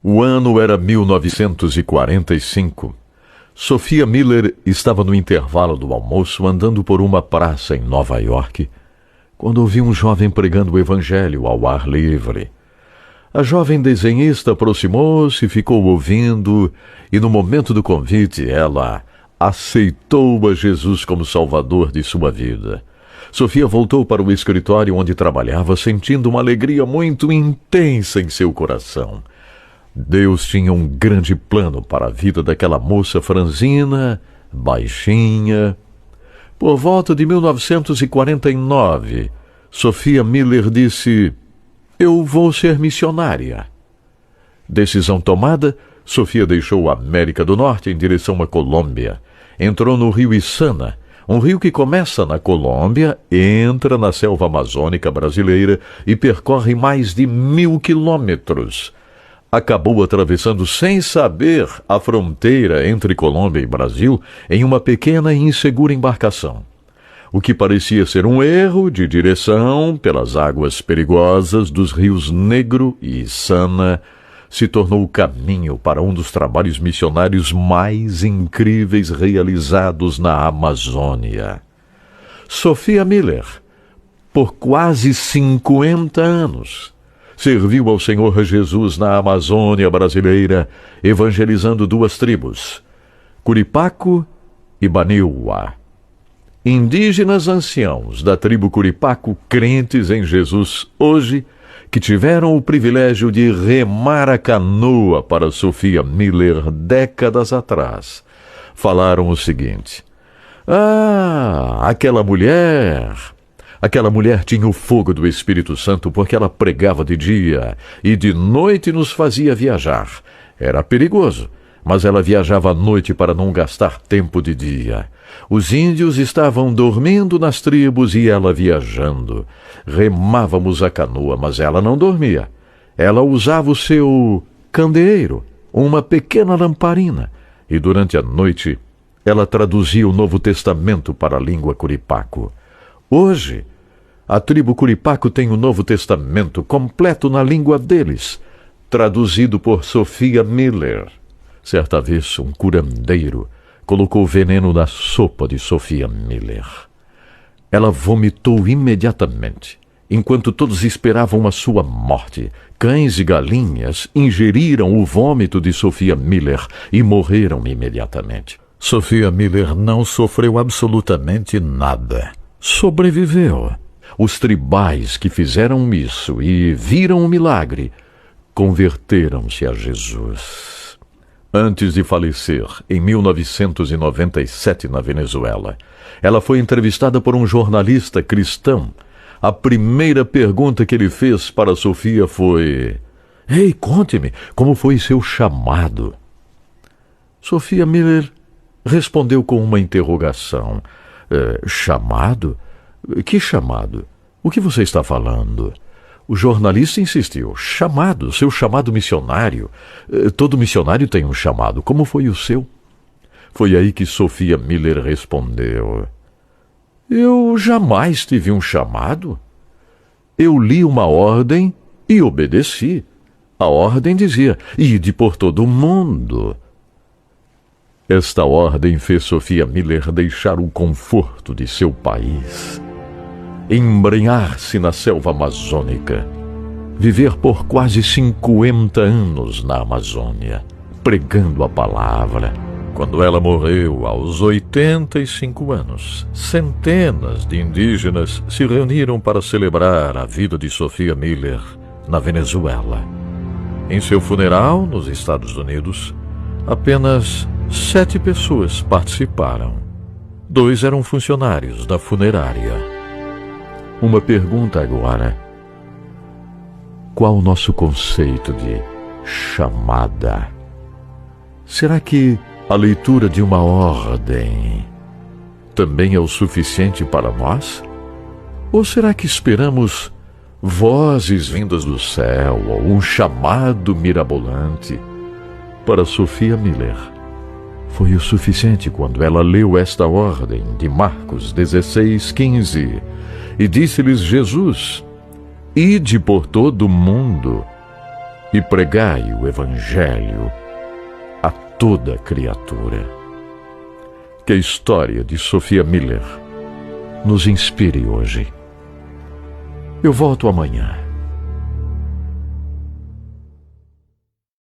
O ano era 1945. Sofia Miller estava no intervalo do almoço andando por uma praça em Nova York, quando ouviu um jovem pregando o evangelho ao ar livre. A jovem desenhista aproximou-se, ficou ouvindo, e no momento do convite ela aceitou a Jesus como salvador de sua vida. Sofia voltou para o escritório onde trabalhava, sentindo uma alegria muito intensa em seu coração. Deus tinha um grande plano para a vida daquela moça franzina, baixinha. Por volta de 1949, Sofia Miller disse: "Eu vou ser missionária." Decisão tomada, Sofia deixou a América do Norte em direção à Colômbia. Entrou no rio Içana, um rio que começa na Colômbia, entra na selva amazônica brasileira e percorre mais de 1.000 quilômetros. Acabou atravessando sem saber a fronteira entre Colômbia e Brasil em uma pequena e insegura embarcação. O que parecia ser um erro de direção pelas águas perigosas dos rios Negro e Içana se tornou o caminho para um dos trabalhos missionários mais incríveis realizados na Amazônia. Sofia Miller, por quase 50 anos, serviu ao Senhor Jesus na Amazônia brasileira, evangelizando duas tribos, Curipaco e Baniwa. Indígenas anciãos da tribo Curipaco, crentes em Jesus hoje, que tiveram o privilégio de remar a canoa para Sofia Miller décadas atrás, falaram o seguinte: aquela mulher tinha o fogo do Espírito Santo porque ela pregava de dia e de noite nos fazia viajar. Era perigoso, mas ela viajava à noite para não gastar tempo de dia. Os índios estavam dormindo nas tribos e ela viajando. Remávamos a canoa, mas ela não dormia. Ela usava o seu candeeiro, uma pequena lamparina, e durante a noite ela traduzia o Novo Testamento para a língua Curipaco. Hoje, a tribo Curipaco tem o Novo Testamento completo na língua deles, traduzido por Sofia Miller. Certa vez, um curandeiro colocou veneno na sopa de Sofia Miller. Ela vomitou imediatamente, enquanto todos esperavam a sua morte. Cães e galinhas ingeriram o vômito de Sofia Miller e morreram imediatamente. Sofia Miller não sofreu absolutamente nada. Sobreviveu. Os tribais que fizeram isso e viram o milagre converteram-se a Jesus. Antes de falecer, em 1997, na Venezuela, ela foi entrevistada por um jornalista cristão. A primeira pergunta que ele fez para Sofia foi: "Ei, conte-me, como foi seu chamado?" Sofia Miller respondeu com uma interrogação. Chamado? Que chamado? O que você está falando?" O jornalista insistiu. "Chamado, seu chamado missionário. Todo missionário tem um chamado. Como foi o seu?" Foi aí que Sofia Miller respondeu: "Eu jamais tive um chamado. Eu li uma ordem e obedeci. A ordem dizia: ide por todo o mundo." Esta ordem fez Sofia Miller deixar o conforto de seu país, embrenhar-se na selva amazônica, viver por quase 50 anos na Amazônia, pregando a palavra. Quando ela morreu, aos 85 anos, centenas de indígenas se reuniram para celebrar a vida de Sofia Miller na Venezuela. Em seu funeral, nos Estados Unidos, apenas 7 pessoas participaram. 2 eram funcionários da funerária. Uma pergunta agora: qual o nosso conceito de chamada? Será que a leitura de uma ordem também é o suficiente para nós? Ou será que esperamos vozes vindas do céu ou um chamado mirabolante? Para Sofia Miller, foi o suficiente quando ela leu esta ordem de Marcos 16:15 e disse-lhes Jesus: ide por todo o mundo e pregai o Evangelho a toda criatura. Que a história de Sophia Miller nos inspire hoje. Eu volto amanhã.